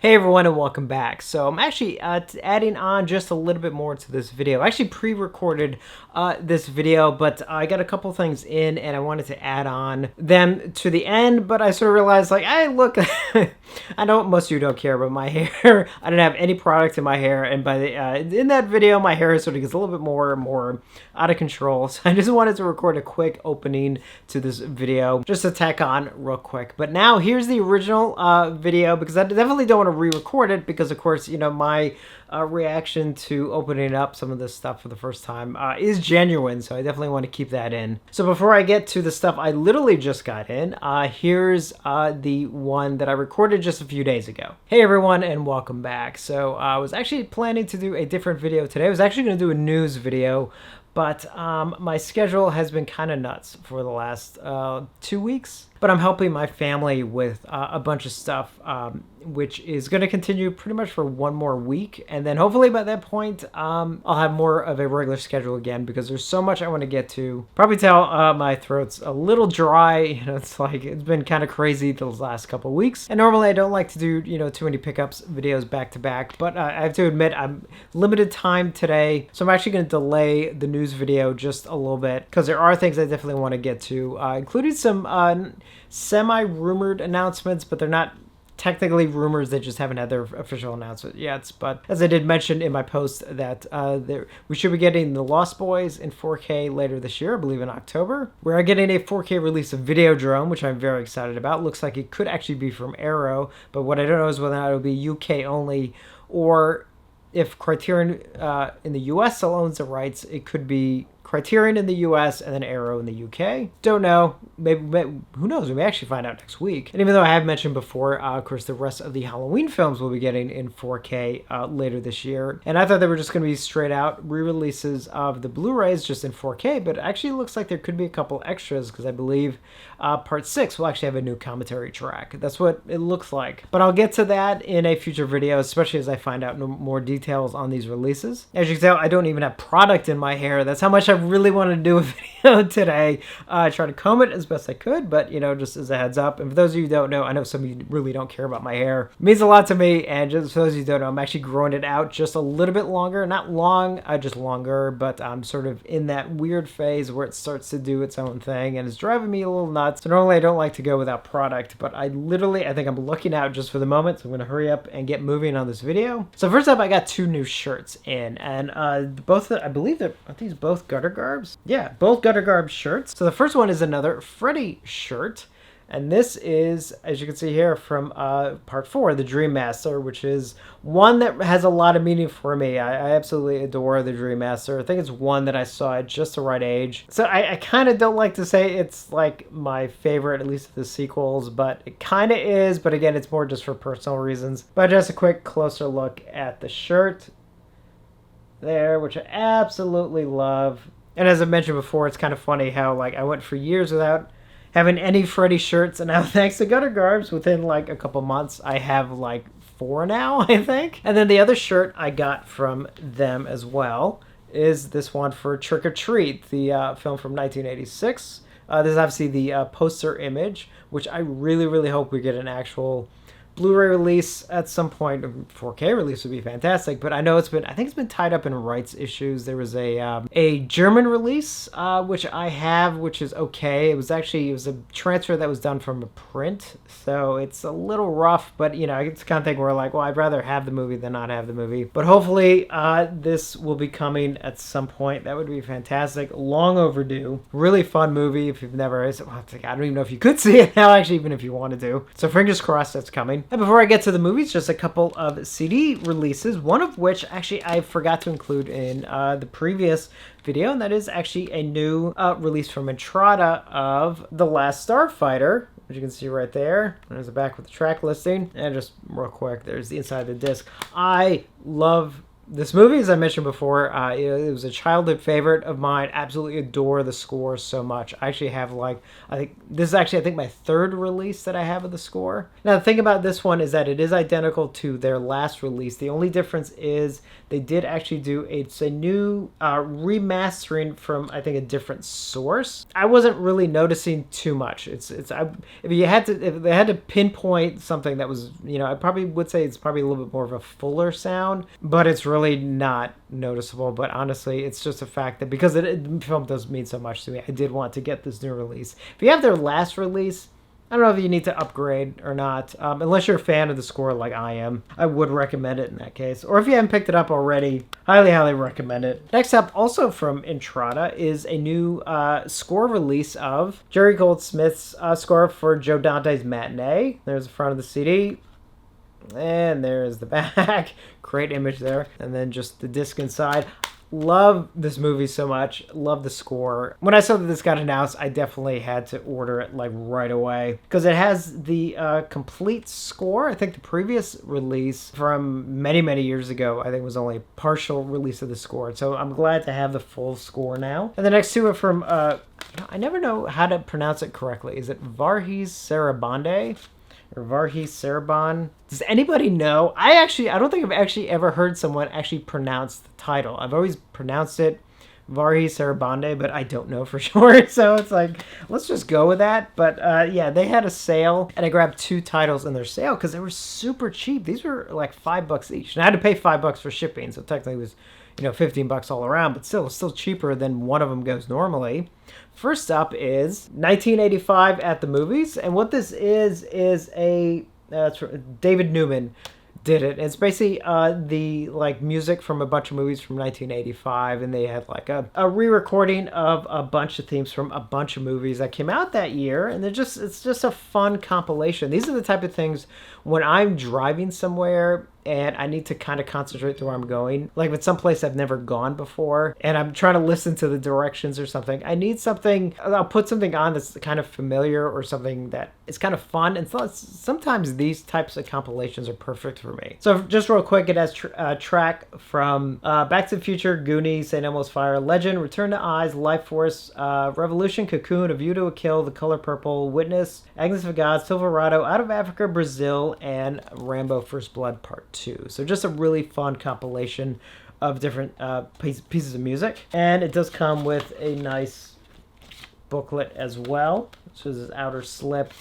Hey everyone and welcome back. So I'm actually adding on just a little bit more to this video. I actually pre-recorded this video, but I got a couple things in and I wanted to add on them to the end, but I sort of realized like, hey, look, I know most of you don't care about my hair. I don't have any product in my hair, and by the in that video my hair sort of gets a little bit more and more out of control. So I just wanted to record a quick opening to this video just to tack on real quick. But now here's the original video, because I definitely don't want to re-record it because, of course, you know, my reaction to opening up some of this stuff for the first time is genuine, so I definitely want to keep that in. So before I get to the stuff I literally just got in, here's the one that I recorded just a few days ago. Hey everyone and welcome back. So I was actually planning to do a different video today. I was actually going to do a news video, but my schedule has been kind of nuts for the last 2 weeks. But I'm helping my family with a bunch of stuff, which is going to continue pretty much for one more week. And then hopefully by that point, I'll have more of a regular schedule again, because there's so much I want to get to. Probably tell my throat's a little dry. You know, it's like, it's been kind of crazy the last couple of weeks. And normally I don't like to do, you know, too many pickups videos back to back. But I have to admit, I'm limited time today. So I'm actually going to delay the news video just a little bit, because there are things I definitely want to get to, including some semi-rumored announcements, but they're not technically rumors. They just haven't had their official announcement yet. But as I did mention in my post that we should be getting The Lost Boys in 4K later this year, I believe in October. We are getting a 4K release of Videodrome, which I'm very excited about. Looks like it could actually be from Arrow, but what I don't know is whether or not it'll be UK only, or if Criterion in the US still owns the rights, it could be Criterion in the US and then Arrow in the UK. Don't know. Maybe who knows? We may actually find out next week. And even though I have mentioned before, of course, the rest of the Halloween films will be getting in 4K later this year. And I thought they were just going to be straight out re-releases of the Blu-rays just in 4K, but it actually looks like there could be a couple extras, because I believe Part 6 will actually have a new commentary track. That's what it looks like. But I'll get to that in a future video, especially as I find out more details on these releases. As you can tell, I don't even have product in my hair. That's how much I really wanted to do a video today. I tried to comb it as best I could, but, you know, just as a heads up. And for those of you who don't know, I know some of you really don't care about my hair. It means a lot to me, and just for those of you who don't know, I'm actually growing it out just a little bit longer. Not long, just longer, but I'm sort of in that weird phase where it starts to do its own thing, and it's driving me a little nuts. So normally I don't like to go without product, but I think I'm looking out just for the moment, so I'm going to hurry up and get moving on this video. So first up, I got 2 new shirts in, and both, I believe that, are these both Gutter Garbs? Yeah, both Gutter Garbs shirts. So the first one is another Freddy shirt, and this is, as you can see here, from Part 4, The Dream Master, which is one that has a lot of meaning for me. I absolutely adore The Dream Master. I think it's one that I saw at just the right age. So I kind of don't like to say it's like my favorite, at least of the sequels, but it kind of is. But again, it's more just for personal reasons. But just a quick closer look at the shirt there, which I absolutely love. And as I mentioned before, it's kind of funny how, like, I went for years without having any Freddy shirts, and now thanks to Gutter Garbs, within like a couple months, I have like 4 now, I think. And then the other shirt I got from them as well is this one for Trick or Treat, the film from 1986. This is obviously the poster image, which I really, really hope we get an actual Blu-ray release at some point. 4K release would be fantastic, but I know I think it's been tied up in rights issues. There was a German release, which I have, which is okay. It was a transfer that was done from a print, so it's a little rough, but, you know, it's the kind of thing where, like, well, I'd rather have the movie than not have the movie. But hopefully this will be coming at some point. That would be fantastic. Long overdue. Really fun movie. If you've never, I don't even know if you could see it now, actually, even if you wanted to. So fingers crossed that's coming. And before I get to the movies, just a couple of CD releases, one of which actually I forgot to include in the previous video, and that is actually a new release from Entrada of The Last Starfighter, which you can see right there. There's the back with the track listing, and just real quick, there's the inside of the disc. I love this movie, as I mentioned before, it was a childhood favorite of mine. Absolutely adore the score so much. I actually have like, I think this is actually, I think, my third release that I have of the score. Now, the thing about this one is that it is identical to their last release. The only difference is they did actually do it's a new remastering from, I think, a different source. I wasn't really noticing too much. If they had to pinpoint something that was, I probably would say it's probably a little bit more of a fuller sound, but it's really not noticeable. But honestly, it's just a fact that because the film does mean so much to me, I did want to get this new release. If you have their last release, I don't know if you need to upgrade or not, unless you're a fan of the score like I am. I would recommend it in that case. Or if you haven't picked it up already, highly, highly recommend it. Next up, also from Entrada, is a new score release of Jerry Goldsmith's score for Joe Dante's Matinee. There's the front of the CD. And there's the back. Great image there. And then just the disc inside. Love this movie so much. Love the score. When I saw that this got announced, I definitely had to order it like right away because it has the complete score. I think the previous release from many, many years ago, I think was only a partial release of the score. So I'm glad to have the full score now. And the next two are from, I never know how to pronounce it correctly. Is it Varghese Sarabande? Or Varghese Sarabande? Does anybody know? I don't think I've actually ever heard someone actually pronounce the title. I've always pronounced it Varghese Sarabande, but I don't know for sure. So it's like, let's just go with that. But yeah, they had a sale, and I grabbed two titles in their sale because they were super cheap. These were like $5 each, and I had to pay $5 for shipping, so technically it was, $15 all around, but still cheaper than one of them goes normally. First up is 1985 at the movies, and what this is a David Newman did it. It's basically the like music from a bunch of movies from 1985, and they had like a re-recording of a bunch of themes from a bunch of movies that came out that year, and it's just a fun compilation. These are the type of things when I'm driving somewhere and I need to kind of concentrate to where I'm going. Like if it's someplace I've never gone before and I'm trying to listen to the directions or something, I need something, I'll put something on that's kind of familiar or something that is kind of fun. And so sometimes these types of compilations are perfect for me. So just real quick, it has a track from Back to the Future, Goonies, St. Elmo's Fire, Legend, Return to Oz, Life Force, Revolution, Cocoon, A View to a Kill, The Color Purple, Witness, Agnes of God, Silverado, Out of Africa, Brazil, and Rambo First Blood Part 2. So just a really fun compilation of different pieces of music. And it does come with a nice booklet as well. So this is outer slip.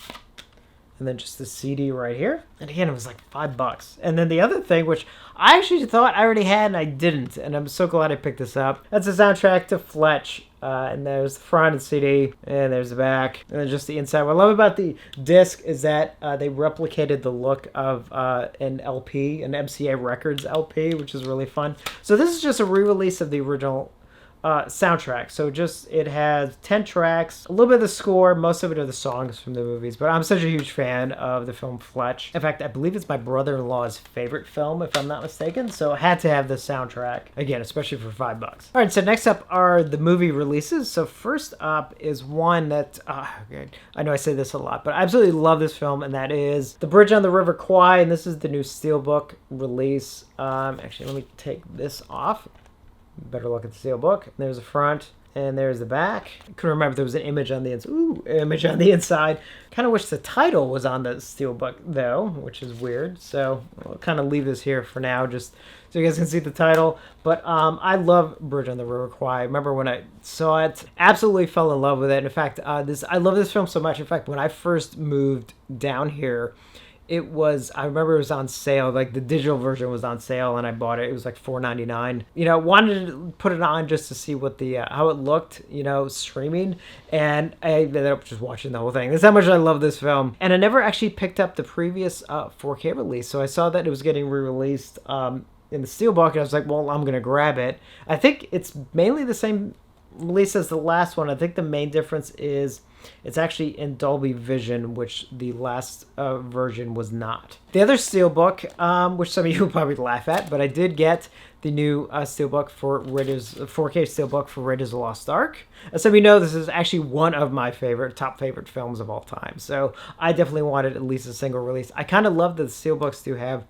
And then just the CD right here. And again, it was like $5. And then the other thing, which I actually thought I already had and I didn't, and I'm so glad I picked this up. That's the soundtrack to Fletch. And there's the front of the CD, and there's the back, and then just the inside. What I love about the disc is that they replicated the look of an LP, an MCA Records LP, which is really fun. So this is just a re-release of the original soundtrack. So it has 10 tracks, a little bit of the score, most of it are the songs from the movies, but I'm such a huge fan of the film Fletch. In fact, I believe it's my brother-in-law's favorite film, if I'm not mistaken, so I had to have the soundtrack, again, especially for $5. All right, so next up are the movie releases. So first up is one that, I know I say this a lot, but I absolutely love this film, and that is The Bridge on the River Kwai, and this is the new Steelbook release. Actually, let me take this off. Better look at the steelbook. There's the front and there's the back. I couldn't remember if there was an image on the inside. Ooh, image on the inside. Kind of wish the title was on the steelbook though, which is weird. So I'll kind of leave this here for now, just so you guys can see the title. But I love Bridge on the River Kwai. I remember when I saw it, absolutely fell in love with it. In fact, I love this film so much. In fact, when I first moved down here, I remember it was on sale, like the digital version was on sale, and I bought it. It was like $4.99. Wanted to put it on just to see what how it looked, streaming, and I ended up just watching the whole thing. That's how much I love this film. And I never actually picked up the previous 4K release, so I saw that it was getting re-released in the Steelbook, and I was like, well, I'm going to grab it. I think it's mainly the same release as the last one. I think the main difference is it's actually in Dolby Vision, which the last version was not. The other Steelbook, which some of you will probably laugh at, but I did get the new Steelbook for 4K Steelbook for Raiders of the Lost Ark. As some of you know, this is actually one of my top favorite films of all time. So I definitely wanted at least a single release. I kind of love that the Steelbooks do have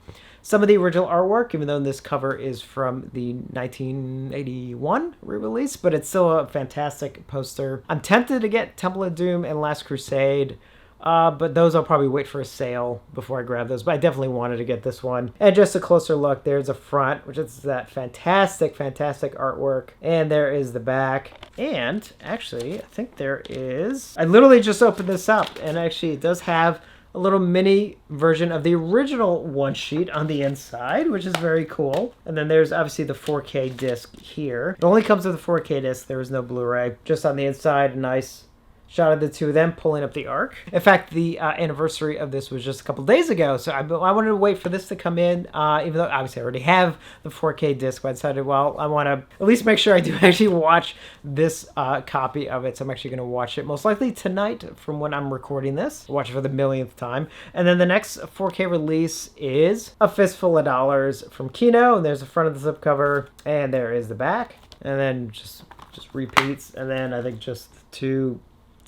some of the original artwork, even though this cover is from the 1981 re-release, but it's still a fantastic poster. I'm tempted to get Temple of Doom and Last Crusade, but those I'll probably wait for a sale before I grab those. But I definitely wanted to get this one. And just a closer look, there's a front, which is that fantastic, fantastic artwork. And there is the back. And actually, I think there is... I literally just opened this up, and actually it does have a little mini version of the original one sheet on the inside, which is very cool. And then there's obviously the 4K disc here. It only comes with a 4K disc. There is no Blu-ray. Just on the inside, a nice shot of the two of them pulling up the Ark. In fact, the anniversary of this was just a couple days ago, so I wanted to wait for this to come in, even though obviously I already have the 4K disc, but I decided, well, I want to at least make sure I do actually watch this copy of it, so I'm actually going to watch it most likely tonight from when I'm recording this. Watch it for the millionth time. And then the next 4K release is A Fistful of Dollars from Kino, and there's the front of the slipcover, and there is the back, and then just repeats, and then I think just two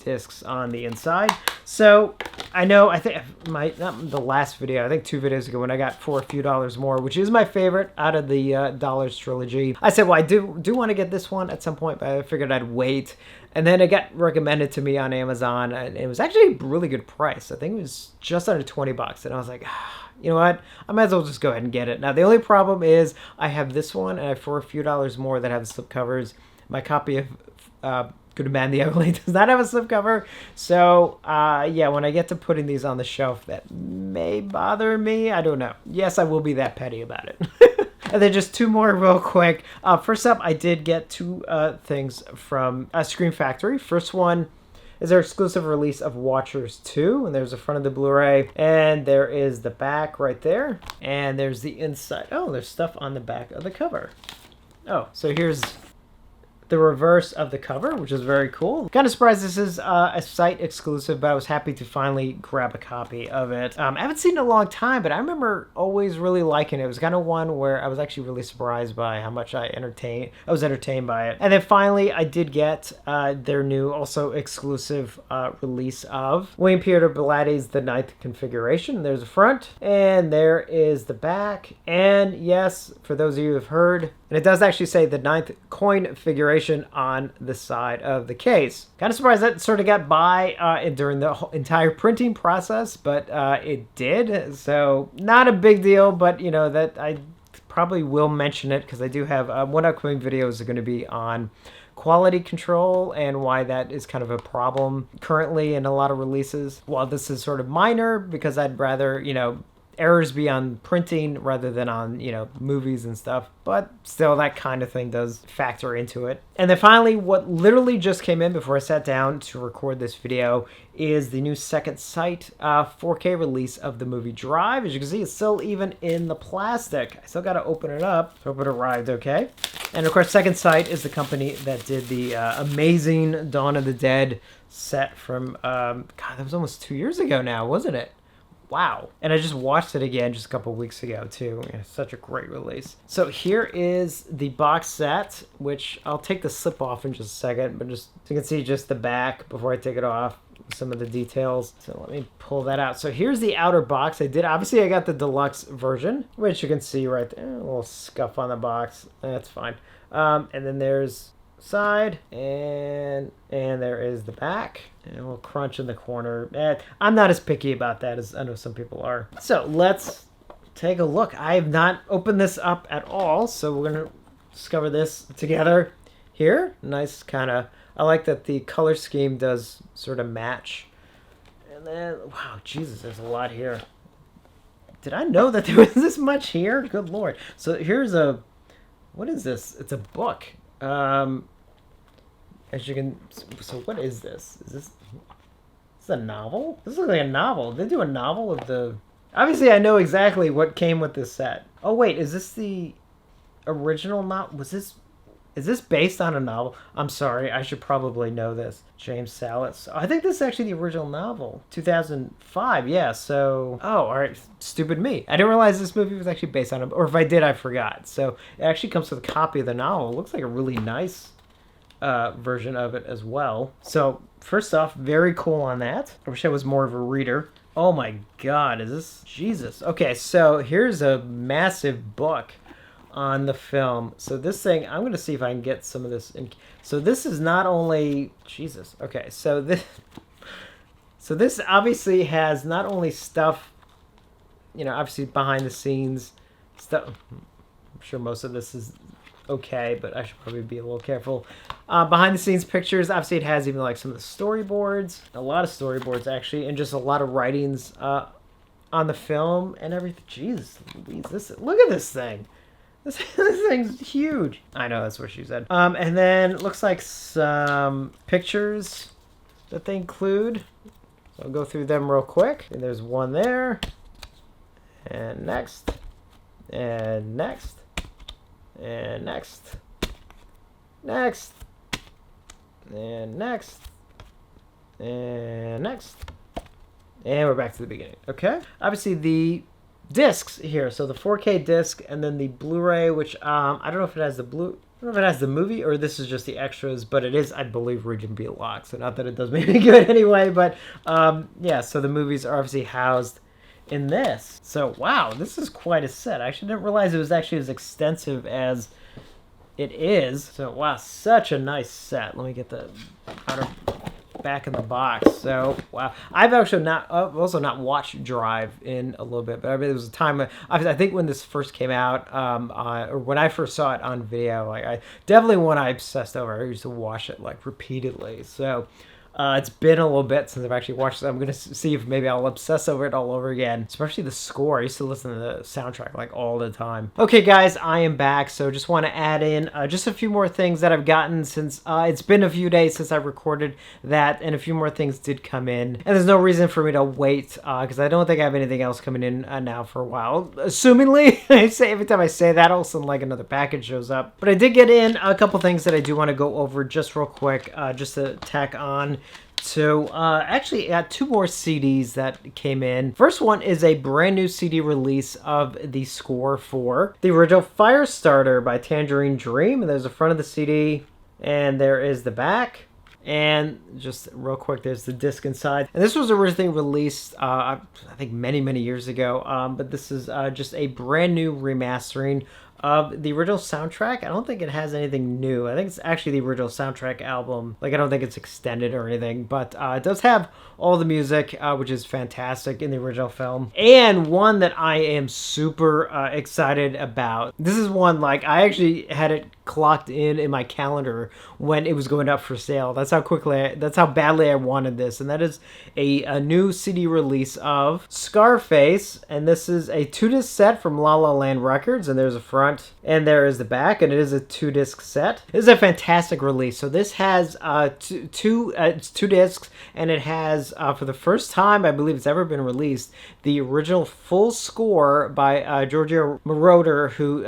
discs on the inside. So I know, I think not the last video, I think 2 videos ago when I got for a few dollars more, which is my favorite out of the Dollars trilogy, I said, well, I do want to get this one at some point, but I figured I'd wait. And then it got recommended to me on Amazon, and it was actually a really good price. I think it was just under 20 bucks, and I was like, you know what, I might as well just go ahead and get it. Now the only problem is I have this one, and for a few dollars more that have the slipcovers, my copy of Good Man the Ugly does not have a slipcover. So, yeah, when I get to putting these on the shelf, that may bother me. I don't know. Yes, I will be that petty about it. And then just 2 more real quick. First up, I did get 2 things from Scream Factory. First one is their exclusive release of Watchers 2. And there's the front of the Blu-ray. And there is the back right there. And there's the inside. Oh, there's stuff on the back of the cover. Oh, so here's the reverse of the cover, which is very cool. Kind of surprised this is a site exclusive, but I was happy to finally grab a copy of it. I haven't seen it in a long time, but I remember always really liking it. It was kind of one where I was actually really surprised by how much I was entertained by it. And then finally, I did get their new, also exclusive release of William Peter Blatty's The Ninth Configuration. There's the front, and there is the back. And yes, for those of you who have heard, and it does actually say the 9th coin figuration on the side of the case. Kind of surprised that sort of got by during the whole entire printing process, but it did. So not a big deal, but you know that I probably will mention it because I do have one upcoming video is going to be on quality control and why that is kind of a problem currently in a lot of releases. While this is sort of minor because I'd rather, you know, errors be on printing rather than on, you know, movies and stuff, but still that kind of thing does factor into it. And then finally, what literally just came in before I sat down to record this video is the new Second Sight 4K release of the movie Drive. As you can see, it's still even in the plastic. I still got to open it up. Hope it arrived okay. And of course, Second Sight is the company that did the amazing Dawn of the Dead set from, God, that was almost 2 years ago now, wasn't it? Wow. And I just watched it again just a couple weeks ago, too. It's such a great release. So here is the box set, which I'll take the slip off in just a second, but just so you can see just the back before I take it off, some of the details. So let me pull that out. So here's the outer box. Obviously I got the deluxe version, which you can see right there. A little scuff on the box. That's fine. And then there's side, and there is the back, and a little crunch in the corner. I'm not as picky about that as I know some people are. So let's take a look. I have not opened this up at all, so we're gonna discover this together here. Nice kind of, I like that the color scheme does sort of match. And then, wow, Jesus, there's a lot here. Did I know that there was this much here? Good Lord. So here's what is this? It's a book. As you can, so what is this? Is this a novel? This looks like a novel. Did they do a novel of the... Obviously, I know exactly what came with this set. Oh, wait, is this the original novel? Is this based on a novel? I'm sorry, I should probably know this. James Salas. I think this is actually the original novel. 2005, yeah, so... Oh, all right, stupid me. I didn't realize this movie was actually based on it, or if I did, I forgot. So it actually comes with a copy of the novel. It looks like a really nice version of it as well. So first off, very cool on that. I wish I was more of a reader. Oh my God, is this Jesus? Okay, so here's a massive book on the film. So this thing, I'm going to see if I can get some of this in. So this is not only Jesus. Okay, so this obviously has not only stuff, you know, obviously behind the scenes stuff. I'm sure most of this is okay, but I should probably be a little careful. Behind the scenes pictures, obviously it has even like some of the storyboards, a lot of storyboards actually, and just a lot of writings on the film and everything. Jeez Louise, look at this thing. This thing's huge. I know, that's what she said. And then it looks like some pictures that they include. So I'll go through them real quick. And there's one there. And next. And next. And next. Next. And next. And next. And we're back to the beginning. Okay. Obviously the discs here. So the 4K disc and then the Blu-ray, which I don't know if it has the I don't know if it has the movie or this is just the extras, but it is, I believe, Region B locked. So not that it does me any good anyway, but yeah, so the movies are obviously housed in this. So wow, this is quite a set. I actually didn't realize it was actually as extensive as it is. So wow, such a nice set. Let me get the outer back in the box. So wow, I've actually also not watched Drive in a little bit, but I mean, there was a time I think when this first came out, or when I first saw it on video, like I definitely one I obsessed over. I used to watch it like repeatedly. So it's been a little bit since I've actually watched it. I'm gonna see if maybe I'll obsess over it all over again, especially the score. I used to listen to the soundtrack like all the time. Okay guys, I am back. So just want to add in just a few more things that I've gotten since it's been a few days since I recorded that, and a few more things did come in, and there's no reason for me to wait because I don't think I have anything else coming in now for a while, assumingly. I say every time I say that, all of a sudden like another package shows up. But I did get in a couple things that I do want to go over just real quick, just to tack on. So actually I got two more CDs that came in. First one is a brand new CD release of the score for the original Firestarter by Tangerine Dream. And there's the front of the CD and there is the back. And just real quick, there's the disc inside. And this was originally released, I think many years ago. But this is just a brand new remastering of the original soundtrack. I don't think it has anything new. I think it's actually the original soundtrack album. Like, I don't think it's extended or anything, but it does have all the music, which is fantastic in the original film. And one that I am super excited about. This is one, like, I actually had it clocked in my calendar when it was going up for sale. That's how badly I wanted this. And that is a new CD release of Scarface. And this is a 2-disc set from La La Land Records. And there's a front and there is the back, and it is a 2-disc set. This is a fantastic release. So this has it's 2 discs, and it has for the first time I believe it's ever been released, the original full score by Giorgio Moroder, who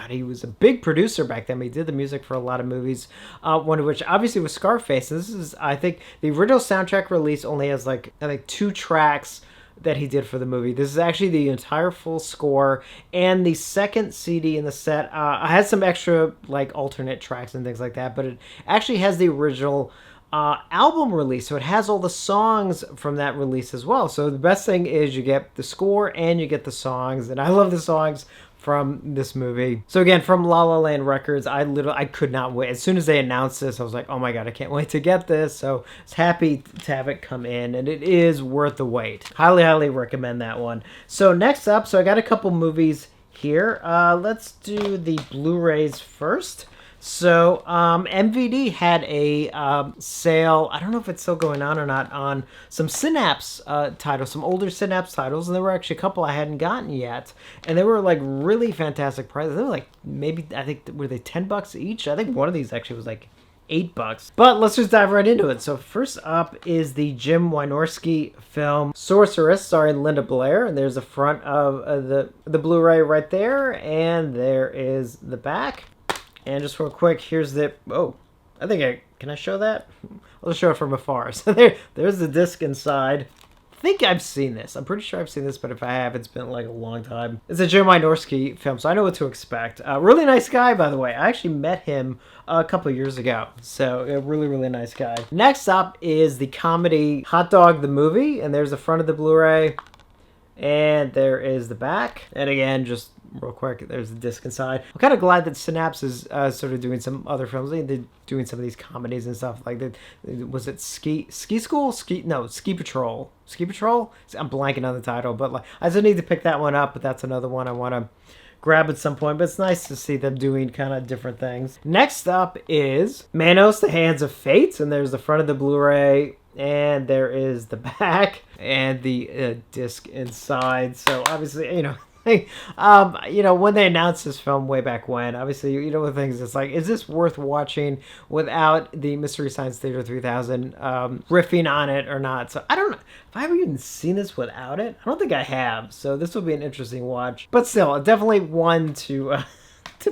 he was a big producer back then. He did the music for a lot of movies, one of which obviously was Scarface. This is, I think, the original soundtrack release only has like I think 2 tracks that he did for the movie. This is actually the entire full score, and the second CD in the set has some extra like alternate tracks and things like that, but it actually has the original album release, so it has all the songs from that release as well. So the best thing is you get the score and you get the songs, and I love the songs from this movie. So again, from La La Land Records, I could not wait. As soon as they announced this, I was like, oh my god, I can't wait to get this. So I was happy to have it come in, and it is worth the wait. Highly recommend that one. So next up, so I got a couple movies here. Let's do the Blu-rays first. So MVD had a sale, I don't know if it's still going on or not, on some Synapse titles, some older Synapse titles, and there were actually a couple I hadn't gotten yet, and they were like really fantastic prices. They were like, maybe, I think, were they $10 each? I think one of these actually was like $8. But let's just dive right into it. So first up is the Jim Wynorski film Sorceress, starring Linda Blair, and there's the front of the Blu-ray right there, and there is the back. And just real quick, here's the, can I show that? I'll just show it from afar. So there's the disc inside. think I've seen this. I'm pretty sure I've seen this, but if I have, it's been like a long time. It's a Jeremiah Norski film, so I know what to expect. Really nice guy, by the way. I actually met him a couple years ago. So a really, really nice guy. Next up is the comedy Hot Dog the Movie, and there's the front of the Blu-ray. And there is the back. And again, just real quick, there's the disc inside. I'm kind of glad that Synapse is sort of doing some other films. They're doing some of these comedies and stuff. Like, was it Ski School? Ski Patrol. Ski Patrol? I'm blanking on the title, but like, I still need to pick that one up, but that's another one I want to grab at some point. But it's nice to see them doing kind of different things. Next up is Manos, The Hands of Fate. And there's the front of the Blu-ray. And there is the back and the disc inside. So obviously, when they announced this film way back when, obviously, the things, it's like, is this worth watching without the Mystery Science Theater 3000 riffing on it or not? So I don't know. Have I ever even seen this without it? I don't think I have. So this will be an interesting watch. But still, definitely one to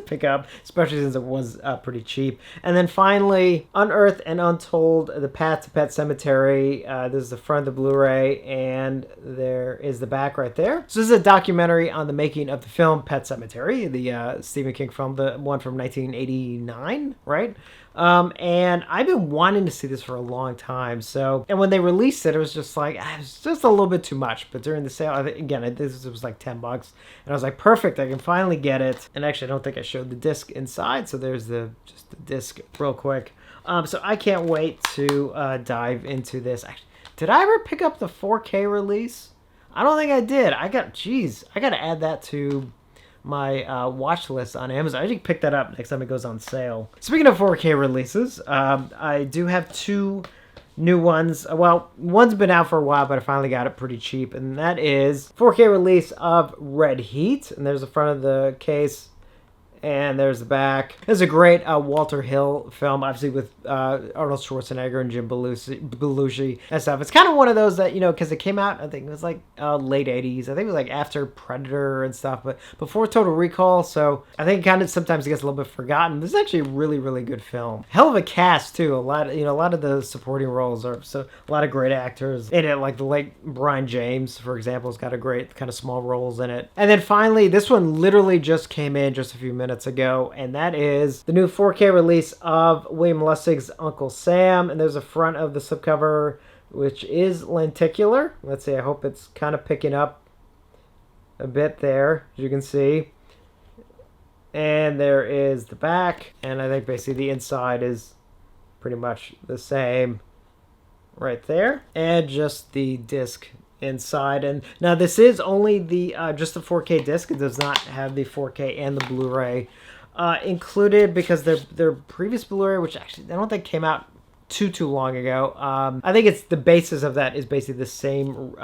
pick up, especially since it was pretty cheap. And then finally, Unearthed and Untold, The Path to Pet Cemetery. This is the front of the Blu-ray, and there is the back right there. So this is a documentary on the making of the film Pet Cemetery, the Stephen King film, the one from 1989, right? And I've been wanting to see this for a long time. So, and when they released it, it was just like, it was just a little bit too much. But during the sale, this was like $10, and I was like, perfect, I can finally get it. And actually, I don't think I showed the disc inside. So there's just the disc real quick. So I can't wait to dive into this. Actually, did I ever pick up the 4K release? I don't think I did. I got to add that to my watch list on Amazon. I should pick that up next time it goes on sale. Speaking of 4K releases, I do have two new ones. Well, one's been out for a while, but I finally got it pretty cheap, and that is 4K release of Red Heat. And there's the front of the case, and there's the back. It's a great Walter Hill film, obviously with Arnold Schwarzenegger and Jim Belushi and stuff. It's kind of one of those that, because it came out, I think it was like late 80s. I think it was like after Predator and stuff, but before Total Recall. So I think it kind of sometimes gets a little bit forgotten. This is actually a really, really good film. Hell of a cast too. A lot of the supporting roles are a lot of great actors in it. Like the late Brian James, for example, has got a great kind of small roles in it. And then finally, this one literally just came in just a few minutes ago, and that is the new 4K release of William Lustig's Uncle Sam. And there's a front of the slipcover, which is lenticular. Let's see, I hope it's kind of picking up a bit there, as you can see. And there is the back, and I think basically the inside is pretty much the same right there, and just the disc inside. And now this is only the just the 4K disc. It does not have the 4K and the Blu-ray included, because their previous Blu-ray, which actually I don't think came out too long ago, I think it's the basis of that is basically the same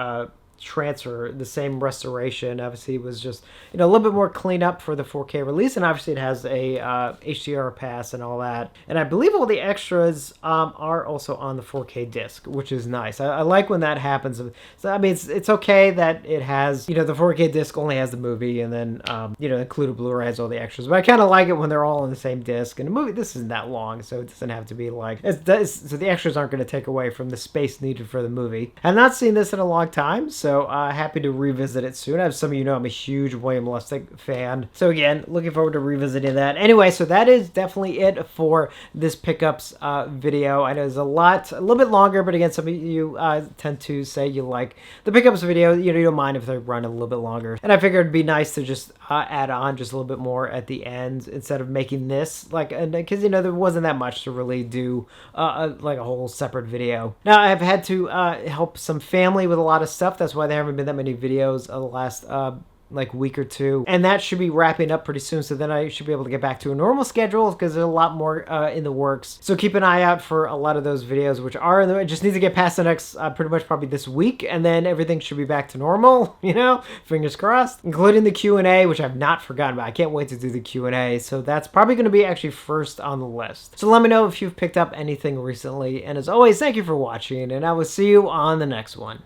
transfer, the same restoration. Obviously it was just a little bit more clean up for the 4K release, and obviously it has a HDR pass and all that, and I believe all the extras are also on the 4K disc, which is nice. I like when that happens. So I mean, it's okay that it has the 4K disc only has the movie, and then included Blu-ray has all the extras, but I kind of like it when they're all on the same disc. And the movie, this isn't that long, so it doesn't have to be like so the extras aren't going to take away from the space needed for the movie. I've not seen this in a long time, so happy to revisit it soon. As some of you know, I'm a huge William Lustig fan. So again, looking forward to revisiting that. Anyway, so that is definitely it for this pickups video. I know it's a little bit longer, but again, some of you tend to say you like the pickups video. You don't mind if they run a little bit longer. And I figured it'd be nice to just add on just a little bit more at the end instead of making this because there wasn't that much to really do like a whole separate video. Now I've had to help some family with a lot of stuff. That's why there haven't been that many videos the last week or two, and that should be wrapping up pretty soon, so then I should be able to get back to a normal schedule, because there's a lot more in the works. So keep an eye out for a lot of those videos, which are in the, I just need to get past the next pretty much probably this week, and then everything should be back to normal, fingers crossed, including the Q&A, which I've not forgotten about. I can't wait to do the Q&A, so that's probably going to be actually first on the list. So let me know if you've picked up anything recently, and as always, thank you for watching, and I will see you on the next one.